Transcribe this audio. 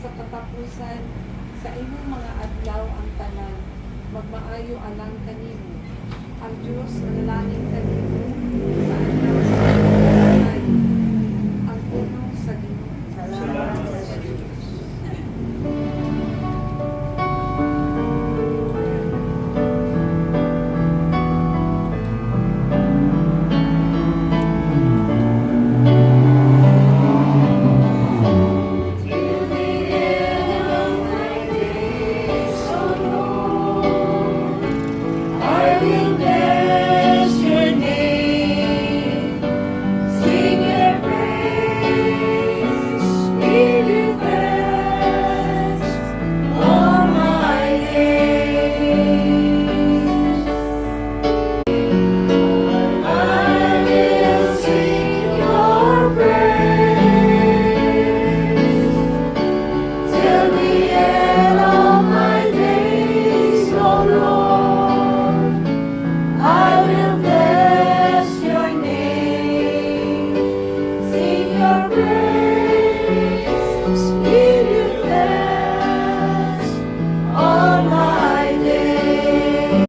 sa katapusan sa imong mga adlaw ang tanan magmaayo alang kanimo. Ang Dios nanalangin kanimo sa adlaw sa buhay. Ang puno sa Ginoo. Salamat sa Diyos. Till the end of my days, oh Lord.